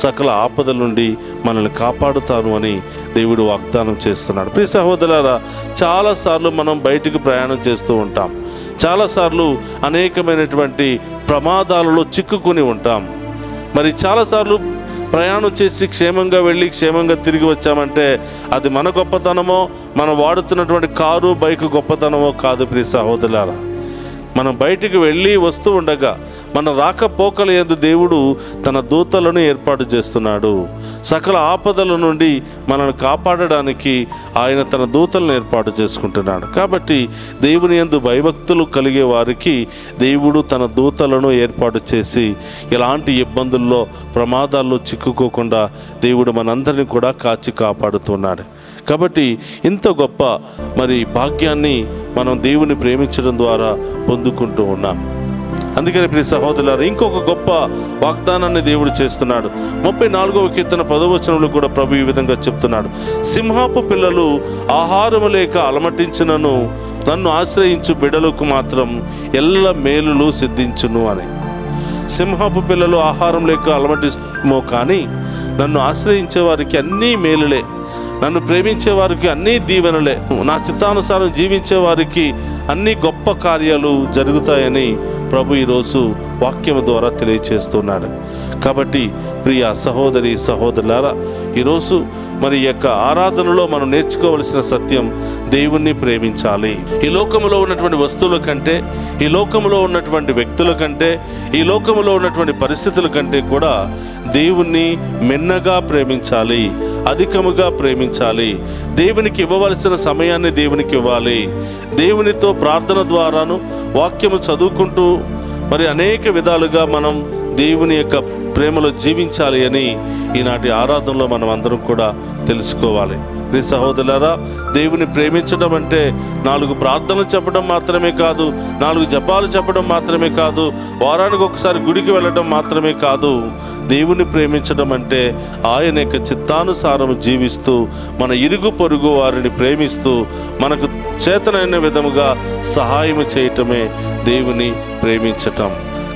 సకల ఆపదల నుండి మనల్ని కాపాడుతాను అని దేవుడు వాగ్దానం చేస్తున్నాడు. ప్రియ సహోదరులారా, చాలాసార్లు మనం బయటికి ప్రయాణం చేస్తూ ఉంటాం. చాలాసార్లు అనేకమైనటువంటి ప్రమాదాలలో చిక్కుకొని ఉంటాం. మరి చాలాసార్లు ప్రయాణం చేసి క్షేమంగా వెళ్ళి క్షేమంగా తిరిగి వచ్చామంటే అది మన గొప్పతనమో, మనం వాడుతున్నటువంటి కారు బైక్ గొప్పతనమో కాదు. ప్రియ సహోదరులారా, మనం బయటికి వెళ్ళి వస్తూ ఉండగా మన రాకపోకల యందు దేవుడు తన దూతలను ఏర్పాటు చేస్తున్నాడు. సకల ఆపదల నుండి మనల్ని కాపాడడానికి ఆయన తన దూతలను ఏర్పాటు చేసుకుంటున్నాడు. కాబట్టి దేవుని యందు భయభక్తులు కలిగే వారికి దేవుడు తన దూతలను ఏర్పాటు చేసి ఎలాంటి ఇబ్బందుల్లో, ప్రమాదాల్లో చిక్కుకోకుండా దేవుడు మనందరినీ కూడా కాచి కాపాడుతున్నాడు. కాబట్టి ఇంత గొప్ప భాగ్యాన్ని మనం దేవుని ప్రేమించడం ద్వారా పొందుకుంటూ ఉన్నాం. అందుకని ప్రియ సహోదరులారా, ఇంకొక గొప్ప వాగ్దానాన్ని దేవుడు చేస్తున్నాడు. 34వ కీర్తన 10వ వచనంలో కూడా ప్రభు ఈ విధంగా చెప్తున్నాడు. సింహపు పిల్లలు ఆహారము లేక అలమటించునను, నన్ను ఆశ్రయించు బిడ్డలకు మాత్రం ఎల్ల మేలులు సిద్ధించును అని. సింహపు పిల్లలు ఆహారం లేక అలమటిస్తామో కానీ నన్ను ఆశ్రయించే వారికి అన్నీ మేలులే, నన్ను ప్రేమించే వారికి అన్నీ దీవెనలే, నా చిత్తానుసారం జీవించే వారికి అన్ని గొప్ప కార్యాలు జరుగుతాయని ప్రభు ఈరోజు వాక్యం ద్వారా తెలియచేస్తున్నాడు. కాబట్టి ప్రియ సహోదరి సహోదరులారా, ఈరోజు ఈ యొక్క ఆరాధనలో మనం నేర్చుకోవలసిన సత్యం, దేవుణ్ణి ప్రేమించాలి. ఈ లోకములో ఉన్నటువంటి వస్తువుల కంటే, ఈ లోకములో ఉన్నటువంటి వ్యక్తుల కంటే, ఈ లోకములో ఉన్నటువంటి పరిస్థితుల కంటే కూడా దేవుణ్ణి మిన్నగా ప్రేమించాలి, అధికముగా ప్రేమించాలి. దేవునికి ఇవ్వవలసిన సమయాన్ని దేవునికి ఇవ్వాలి. దేవునితో ప్రార్థన ద్వారాను, వాక్యము చదువుకుంటూ అనేక విధాలుగా మనం దేవుని యొక్క ప్రేమలో జీవించాలి అని ఈనాటి ఆరాధనలో మనం అందరం కూడా తెలుసుకోవాలి. ప్రియ సహోదరులారా, దేవుని ప్రేమించడం అంటే 4 ప్రార్థనలు చెప్పడం మాత్రమే కాదు, 4 జపాలు చెప్పడం మాత్రమే కాదు, వారానికి ఒకసారి గుడికి వెళ్ళడం మాత్రమే కాదు. దేవుని ప్రేమించడం అంటే ఆయన యొక్క చిత్తానుసారం జీవిస్తూ, మన ఇరుగు పొరుగు వారిని ప్రేమిస్తూ, మనకు చేతనైన విధముగా సహాయం చేయటమే దేవుని ప్రేమించటం.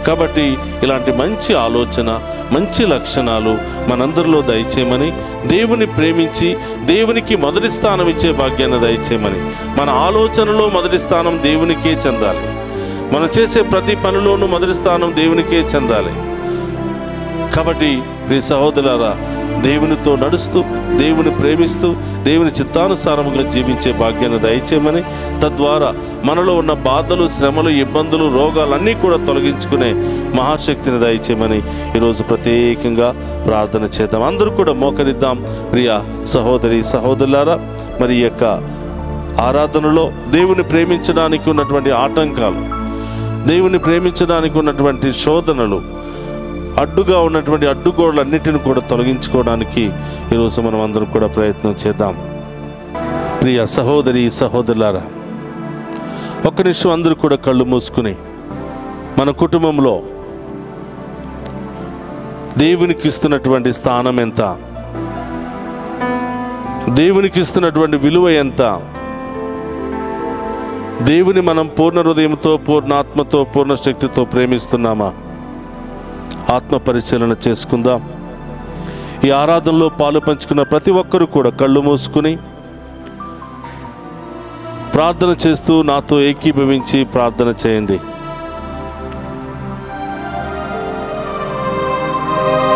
కాబట్టి ఇలాంటి మంచి ఆలోచన, మంచి లక్షణాలు మనందరిలో దయచేయమని, దేవుని ప్రేమించి దేవునికి మొదటి స్థానం ఇచ్చే భాగ్యాన్ని దయచేయమని. మన ఆలోచనలో మొదటి స్థానం దేవునికే చెందాలి. మనం చేసే ప్రతి పనిలోనూ మొదటి స్థానం దేవునికే చెందాలి. కాబట్టి ప్రియ సహోదరులారా, దేవునితో నడుస్తూ, దేవుని ప్రేమిస్తూ, దేవుని చిత్తానుసారముగా జీవించే భాగ్యాన్ని దయచేయమని, తద్వారా మనలో ఉన్న బాధలు, శ్రమలు, ఇబ్బందులు, రోగాలన్నీ కూడా తొలగించుకునే మహాశక్తిని దయచేయమని ఈరోజు ప్రత్యేకంగా ప్రార్థన చేద్దాం. అందరూ కూడా మోకరిద్దాం. ప్రియ సహోదరి సహోదరులారా, ఈ యొక్క ఆరాధనలో దేవుని ప్రేమించడానికి ఉన్నటువంటి ఆటంకాలు, దేవుని ప్రేమించడానికి ఉన్నటువంటి శోధనలు, అడ్డుగా ఉన్నటువంటి అడ్డుగోడలన్నిటిని కూడా తొలగించుకోవడానికి ఈరోజు మనం అందరం కూడా ప్రయత్నం చేద్దాం. ప్రియ సహోదరి సహోదరులారా, ఒక్క నిమిషం అందరూ కూడా కళ్ళు మూసుకుని మన కుటుంబంలో దేవునికి ఇస్తున్నటువంటి స్థానం ఎంత, దేవునికి ఇస్తున్నటువంటి విలువ ఎంత, దేవుని మనం పూర్ణ హృదయంతో, పూర్ణాత్మతో, పూర్ణ శక్తితో ప్రేమిస్తున్నామా? ఆత్మ పరిశీలన చేసుకుందాం. ఈ ఆరాధనలో పాలు పంచుకున్న ప్రతి ఒక్కరూ కూడా కళ్ళు మూసుకుని ప్రార్థన చేస్తూ నాతో ఏకీభవించి ప్రార్థన చేయండి.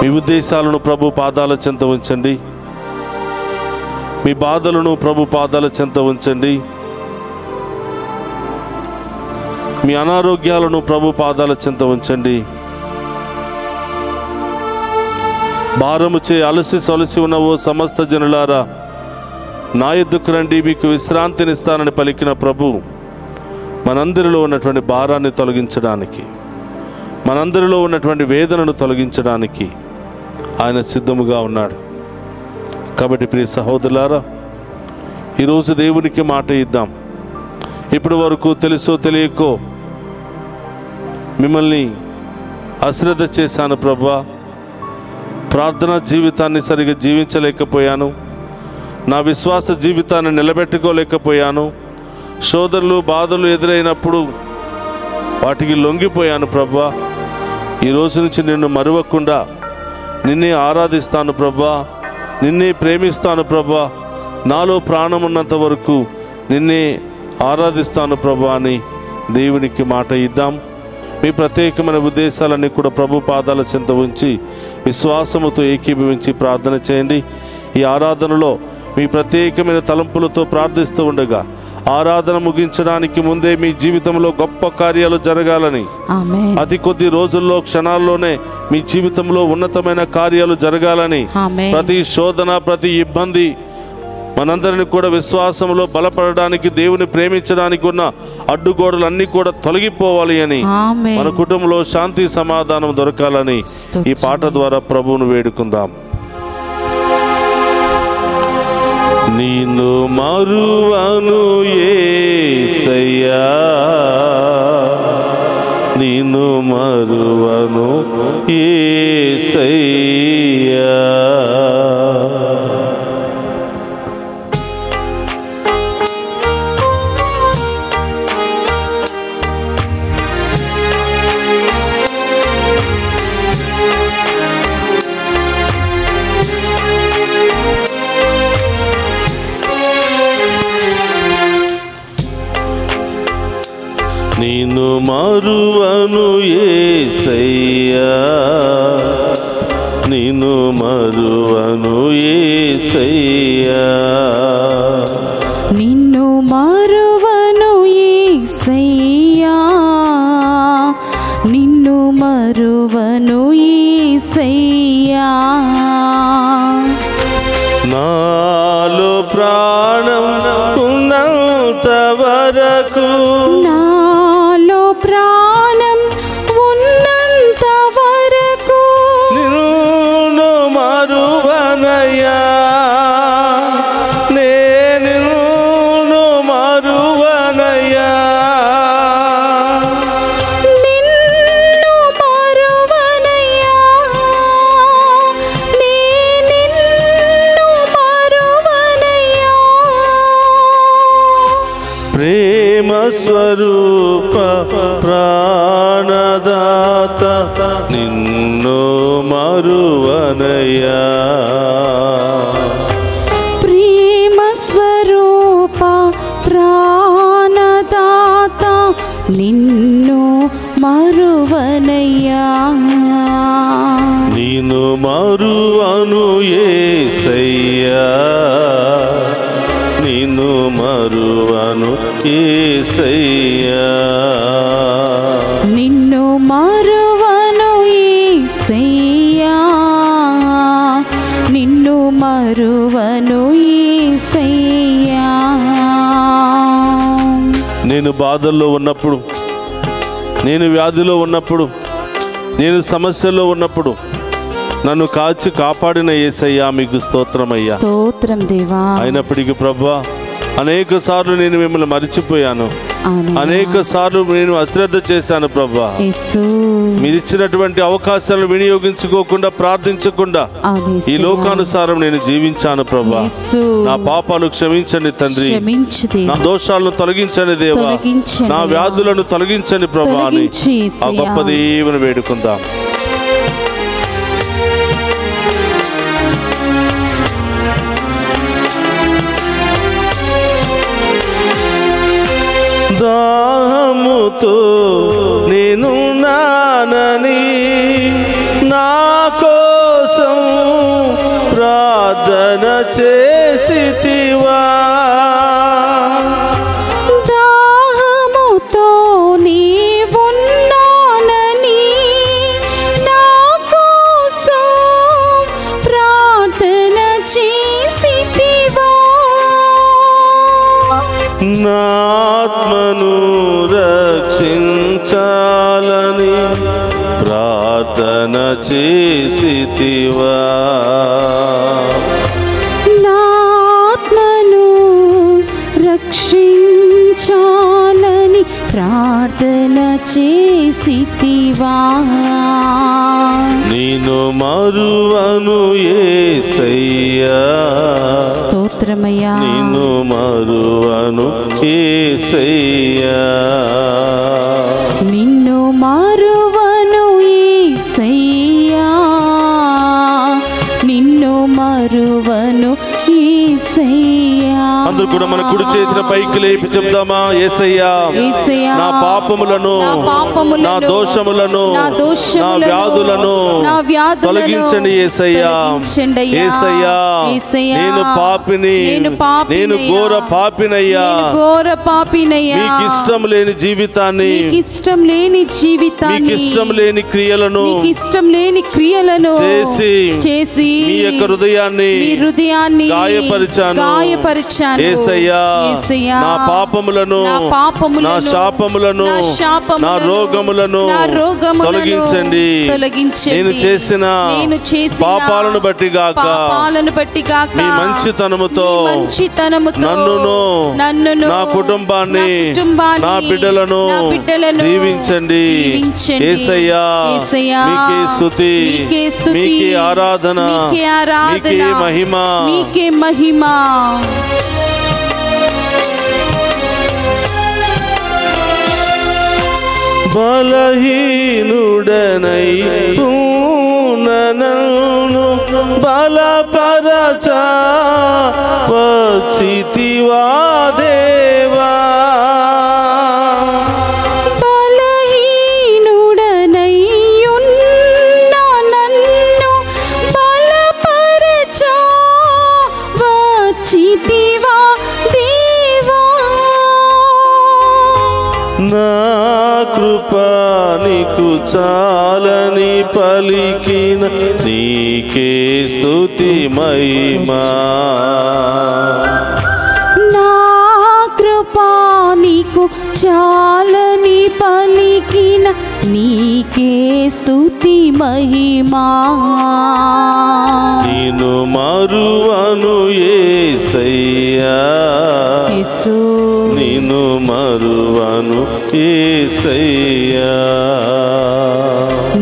మీ ఉద్దేశాలను ప్రభు పాదాల చెంత ఉంచండి. మీ బాధలను ప్రభు పాదాల చెంత ఉంచండి. మీ అనారోగ్యాలను ప్రభు పాదాల చెంత ఉంచండి. భారము చే అలసి సొలసి ఉన్న ఓ సమస్త జనులారా, నా యొద్దకు రండి, మీకు విశ్రాంతినిస్తానని పలికిన ప్రభు మనందరిలో ఉన్నటువంటి భారాన్ని తొలగించడానికి, మనందరిలో ఉన్నటువంటి వేదనను తొలగించడానికి ఆయన సిద్ధముగా ఉన్నాడు. కాబట్టి ప్రియ సహోదరులారా, ఈరోజు దేవునికి మాట ఇద్దాం. ఇప్పటి వరకు తెలుసో తెలియకో మిమ్మల్ని అశ్రద్ధ చేశాను ప్రభువా, ప్రార్థనా జీవితాన్ని సరిగా జీవించలేకపోయాను, నా విశ్వాస జీవితాన్ని నిలబెట్టుకోలేకపోయాను, శోధనలు బాధలు ఎదురైనప్పుడు వాటికి లొంగిపోయాను ప్రభువా. ఈరోజు నుంచి నిన్ను మరువకుండా నిన్నే ఆరాధిస్తాను ప్రభువా, నిన్నే ప్రేమిస్తాను ప్రభువా, నాలో ప్రాణం ఉన్నంత వరకు నిన్నే ఆరాధిస్తాను ప్రభువా అని దేవునికి మాట ఇద్దాం. మీ ప్రత్యేకమైన ఉద్దేశాలన్నీ కూడా ప్రభు పాదాల చెంత ఉంచి విశ్వాసముతో ఏకీభవించి ప్రార్థన చేయండి. ఈ ఆరాధనలో మీ ప్రత్యేకమైన తలంపులతో ప్రార్థిస్తూ ఉండగా ఆరాధన ముగించడానికి ముందే మీ జీవితంలో గొప్ప కార్యాలు జరగాలని, అతి కొద్ది రోజుల్లో క్షణాల్లోనే మీ జీవితంలో ఉన్నతమైన కార్యాలు జరగాలని, ప్రతి శోధన ప్రతి ఇబ్బంది మనందరినీ కూడా విశ్వాసంలో బలపడడానికి, దేవుని ప్రేమించడానికి ఉన్న అడ్డుగోడలన్నీ కూడా తొలగిపోవాలి అని, మన కుటుంబంలో శాంతి సమాధానం దొరకాలని ఈ పాట ద్వారా ప్రభువును వేడుకుందాం. నిన్ను మరువను యేసయ్యా, నిన్ను మరువను యేసయ్యా. నిన్ను మరువను యేసయ్యా, నిన్ను మరువను యేసయ్యా, నిన్ను మరువను యేసయ్యా, నిన్ను మరువను యేసయ్యా. నాలో ప్రాణం ఉన్నంత వరకు, నాలో ప్రాణం ఉన్నంత వరకు నిన్ను మరువనయ్యా, నేను మరువనయ్యా, నిన్ను మరువనయ్యా, నిన్ను మరువనయ్యా. ప్రేమ స్వరూప ప్రాణదాత నిన్ను మరువనయ్యా, ప్రేమ స్వరూప ప్రాణదాత నిన్ను మరువనయ్యా. నిన్ను మరువను యేసయ్యా, నిన్ను మరువను యేసయ్యా, నిన్ను మరువను యేసయ్యా, నిన్ను మరువను యేసయ్యా. నేను బాధల్లో ఉన్నప్పుడు, నేను వ్యాధిలో ఉన్నప్పుడు, నేను సమస్యల్లో ఉన్నప్పుడు నన్ను కాచి కాపాడిన యేసయ్యా మీకు స్తోత్రమయ్యా. స్తోత్రం దేవా. అయినప్పటికీ ప్రభువా, అనేక సార్లు నేను మిమ్మల్ని మరిచిపోయాను, అనేక సార్లు నేను అశ్రద్ధ చేశాను ప్రభువా. మీరు ఇచ్చినటువంటి అవకాశాలను వినియోగించుకోకుండా, ప్రార్థించకుండా ఈ లోకానుసారం నేను జీవించాను ప్రభువా. నా పాపాలు క్షమించండి తండ్రి, నా దోషాలను తొలగించండి దేవా, నా వ్యాధులను తొలగించండి ప్రభువా అని ఆ గొప్ప దేవుని వేడుకుందాం. దాహముతో నేను నానని నా కోసం ప్రార్థన చేసితివా, దాహముతో నీవున్నానని నా కోసం నా ఆత్మను రక్షించాలని ప్రార్థన చేసితివా. నా ఆత్మను రక్షించాలని ప్రార్థన చేసితివా. నిన్ను మరువను యేసయ్యా, స్తోత్రమయ్యా. నిన్ను మరువను యేసయ్యా, నిన్ను మరువను యేసయ్యా, నిన్ను మరువను యేసయ్యా. అందరూ కూడా మన కుడి చేతిని పైకి లేపి చెప్దామా, యేసయ్యా యేసయ్యా, నా పాపములను, నా దోషములను, నా వ్యాధులను తొలగించండి యేసయ్యా. యేసయ్యా, నేను పాపిని, నేను ఘోర పాపినయ్యా. మీకు ఇష్టం లేని జీవితాన్ని, మీకు ఇష్టం లేని క్రియలను చేసి మీ యొక్క హృదయాన్ని గాయపరిచాను. యేసయ్యా, నా పాపములను, నా శాపములను, నా రోగములను తొలగించండి. నేను చేసిన పాపాలను బట్టి గాక మీ మంచితనముతో నన్నును, నా కుటుంబాన్ని, నా బిడ్డలను దీవించండి. యేసయ్యా, మీకే స్తుతి, మీకే ఆరాధన, మీకే మహిమ. బలహీనుడనై నన్ను బలపరచ వచ్చితివా దేవా. బలహీనుడనై ఉన్న నన్ను బలపరచ వచ్చితివా దేవా. నా కృప నీకు చాలని పలికిన నీకే స్తుతి మహిమా. నా కృపా నీకు చాలని పలికిన నీకే స్తుతి మహిమా. నిన్ను మరువను యేసయ్యా, యేసు, నిన్ను మరువను యేసయ్యా,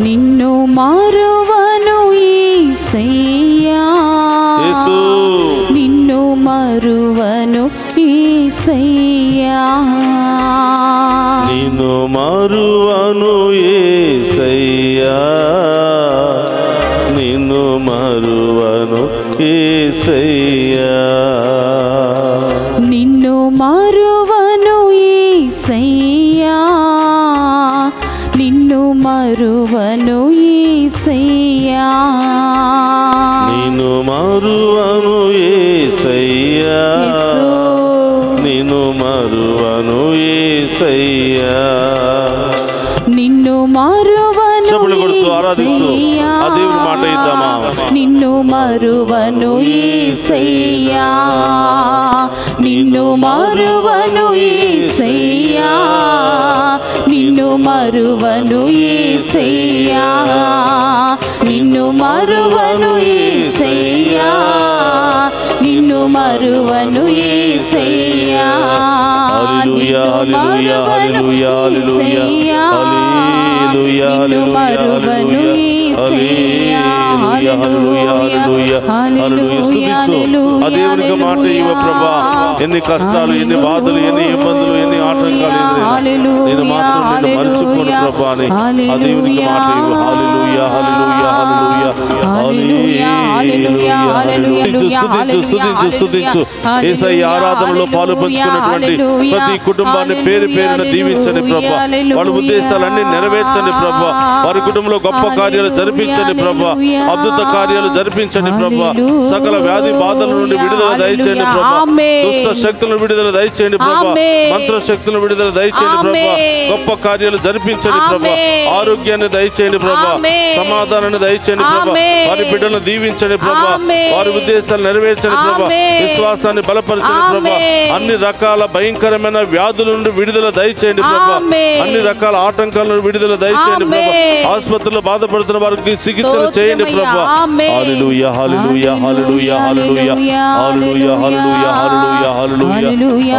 నిన్ను మరువను యేసయ్యా, యేసు, నిన్ను మరువను యేసయ్యా, నిన్ను మరువను యేసయ్యా, నిన్ను మరువను యేసయ్యా, నిన్ను మరువను యేసయ్యా, నిన్ను మరువను యేసయ్యా, నిన్ను మరువను యేసయ్యా, యేసు, నిన్ను మరువను యేసయ్యా. నిన్ను మరువను చెప్పులు కొడుతూ ఆరాధిస్తూ యేసయ్యా, ఆ దేవుని మాట ఇద్దామా. నిన్ను మరువను యేసయ్యా, నిన్ను మరువను యేసయ్యా, నిన్ను మరువను యేసయ్యా, నిన్ను మరువను యేసయ్యా, నిన్ను మరువను యేసయ్యా, హల్లెలూయా, హల్లెలూయా, హల్లెలూయా, హల్లెలూయా, హల్లెలూయా, నిన్ను మరువను యేసయ్యా, హల్లెలూయా, హల్లెలూయా, హల్లెలూయా, ఆ దేవునికి మాట ఇవ్వ ప్రభా. ఎన్ని కష్టాలు, ఎన్ని బాధలు, ఎన్ని ఇబ్బందులు, ఎన్ని ఆటంకాలు, నేను మాత్రం నిన్ను మర్చిపోను ప్రభా అని ఆ దేవునికి మాట ఇవ్వ. హల్లెలూయా, హల్లెలూయా, హల్లెలూయా, స్తుతించు. యేసయ్య ఆరాధనలో పాలు పంచుకున్నటువంటి ప్రతి కుటుంబాన్ని పేరు పేరున దీవించండి ప్రభా. వాళ్ళ ఉద్దేశాలన్నీ నెరవేర్చండి ప్రభా. వారి కుటుంబంలో గొప్ప కార్యాలు జరిపించండి ప్రభా. అద్భుత కార్యాలు జరిపించండి ప్రభా. సకల వ్యాధి బాధల నుండి విడుదల దయచేయండి ప్రభా. దుష్ట శక్తులను విడుదల దయచేయండి ప్రభా. మంత్ర శక్తులను విడుదల దయచేయండి ప్రభా. గొప్ప కార్యాలు జరిపించండి ప్రభా. ఆరోగ్యాన్ని దయచేయండి ప్రభా. సమాధానాన్ని దయచేయండి ప్రభా. ఆమేన్. వారి బిడ్డలను దీవించండి ప్రభా. ఆమేన్. వారి ఉద్దేశాలు నెరవేర్చండి ప్రభా. ఆమేన్. విశ్వాసాన్ని బలపరచండి ప్రభా. ఆమేన్. అన్ని రకాల భయంకరమైన వ్యాధుల నుండి విడుదల దయచేయండి ప్రభా. ఆమేన్. అన్ని రకాల ఆటంకాల నుండి విడుదల దయచేయండి ప్రభా. ఆమేన్. ఆసుపత్రిలో బాధపడుతున్న వారికి చికిత్సలు చేయండి ప్రభా. ఆమేన్. హల్లెలూయా హల్లెలూయా హల్లెలూయా హల్లెలూయా హల్లెలూయా హల్లెలూయా హల్లెలూయా హల్లెలూయా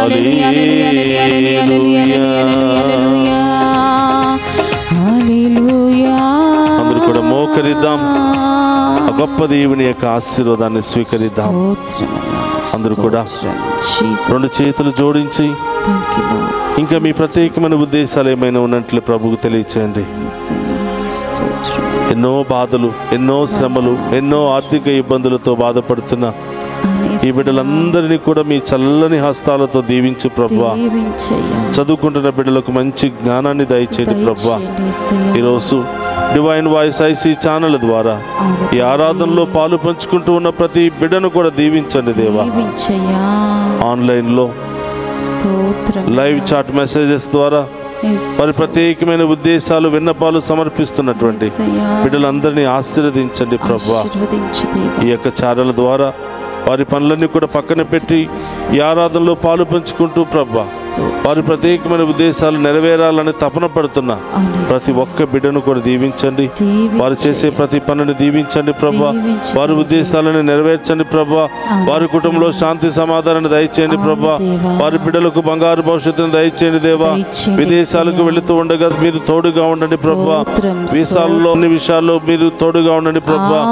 హల్లెలూయా. అందరూ కూడా మోకరిద్దాం. ఆ గొప్ప దేవుని యొక్క ఆశీర్వాదాన్ని స్వీకరిద్దాం. అందరూ కూడా రెండు చేతులు జోడించి ఇంకా మీ ప్రత్యేకమైన ఉద్దేశాలు ఏమైనా ఉన్నట్లు ప్రభువుకు తెలియచేయండి. ఎన్నో బాధలు, ఎన్నో శ్రమలు, ఎన్నో ఆర్థిక ఇబ్బందులతో బాధపడుతున్న ఈ బిడ్డలందరినీ కూడా మీ చల్లని హస్తాలతో దీవించు ప్రభువా. చదువుకుంటున్న బిడ్డలకు మంచి జ్ఞానాన్ని దయచేయండి ప్రభువా. ఈరోజు డివైన్ వాయిస్ ఐసీ ఛానల్ ద్వారా ఈ ఆరాధనలో పాలు పంచుకుంటూ ఉన్న ప్రతి బిడ్డను కూడా దీవించండి దేవా. ఆన్లైన్లో లైవ్ చాట్ మెసేజెస్ ద్వారా వారి ప్రత్యేకమైన ఉద్దేశాలు, విన్నపాలు సమర్పిస్తున్నటువంటి బిడ్డలందరినీ ఆశీర్వదించండి ప్రభువా. ఈ యొక్క ఛానల్ ద్వారా వారి పనులన్నీ కూడా పక్కన పెట్టి ఈ ఆరాధనలో పాలు పంచుకుంటూ ప్రభా వారి ప్రత్యేకమైన ఉద్దేశాలు నెరవేరాలని తపన పడుతున్న ప్రతి ఒక్క బిడ్డను కూడా దీవించండి. వారు చేసే ప్రతి పనిని దీవించండి ప్రభా. వారి ఉద్దేశాలను నెరవేర్చండి ప్రభా. వారి కుటుంబంలో శాంతి సమాధానాన్ని దయచేయండి ప్రభా. వారి బిడ్డలకు బంగారు భవిష్యత్తును దయచేయండి దేవా. విదేశాలకు వెళుతూ ఉండగా మీరు తోడుగా ఉండండి ప్రభా. వీసాల్లో అన్ని విషయాల్లో మీరు తోడుగా ఉండండి ప్రభా.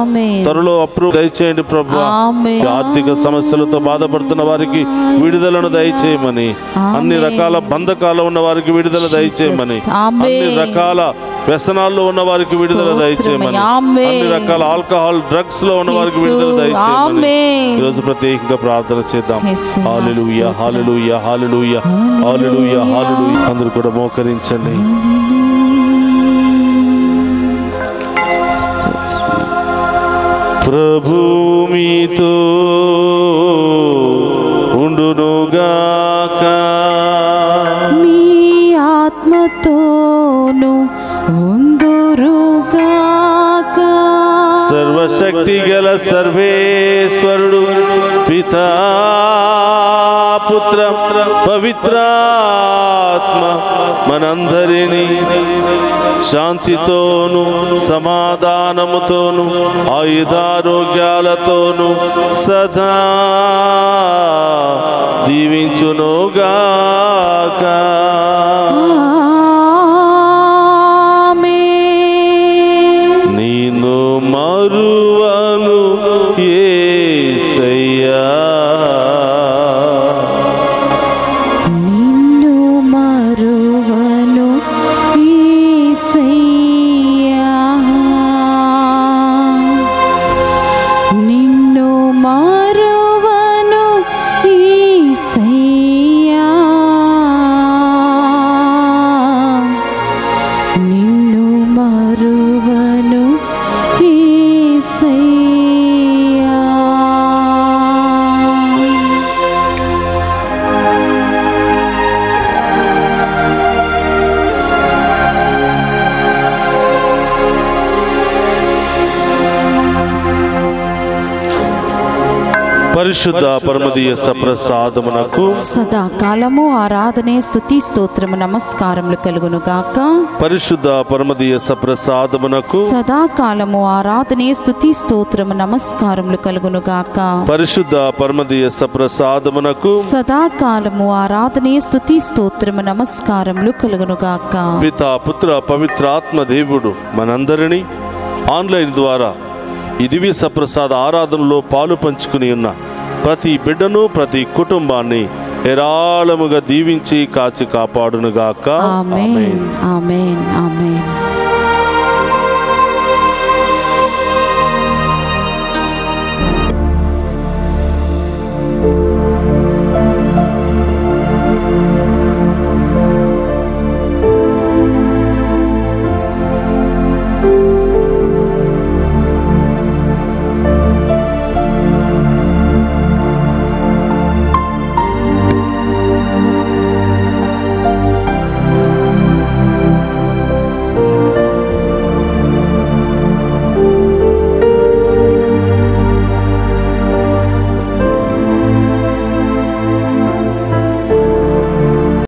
త్వరలో అప్రూవ్ దయచేయండి ప్రభా. ఆర్థిక సమస్యలతో బాధపడుతున్న వారికి విడుదలను దయచేయమని, అన్ని రకాల బంధకాల్లో ఉన్న వారికి విడుదల దయచేయమని, అన్ని రకాల వ్యసనాల్లో ఉన్న వారికి విడుదల దయచేయమని, అన్ని రకాల ఆల్కహాల్ డ్రగ్స్ లో ఉన్న వారికి విడుదల దయచేయమని ఈరోజు ప్రత్యేకంగా ప్రార్థన చేద్దాం. హల్లెలూయా హల్లెలూయా హల్లెలూయా హల్లెలూయా హల్లెలూయా. అందరూ కూడా మోకరించండి. ప్రభు మీతో ఉండునుగాక, మీ ఆత్మతోను ఉందురుగాక. సర్వశక్తి గల సర్వేశ్వరుడు పితా పుత్ర పవిత్రాత్మ మనందరినీ శాంతితోను సమాధానముతోను ఆయుధారోగ్యాలతోను సదా దీవించునుగాక. నిన్ను మరువను యేసయ్యా, నిన్ను మరువను యేసయ్యా, నిన్ను మరువను యేసయ్యా, నిన్ను మరువను యేసయ్యా. పరిశుద్ధ పరమదీయ సప్రసాదమునకు సదాకాలము ఆరాధనే స్తుతి స్తోత్రము నమస్కారములు కలుగును గాక. పరిశుద్ధ పరమదీయ సప్రసాదమునకు సదాకాలము ఆరాధనే స్తుతి స్తోత్రము నమస్కారములు కలుగును గాక. పరిశుద్ధ పరమదీయ సప్రసాదమునకు సదాకాలము ఆరాధనే స్తుతి స్తోత్రము నమస్కారములు కలుగును గాక. పితా పుత్ర పవిత్రాత్మ దేవుడు మనందరినీ ఆన్లైన్ ద్వారా ఈ దివ్య సప్రసాద ఆరాధనలో పాలు పంచుకుని ఉన్న ప్రతి బిడ్డను, ప్రతి కుటుంబాన్ని ఏరాళముగా దీవించి కాచి కాపాడునుగాక. ఆమేన్ ఆమేన్ ఆమేన్.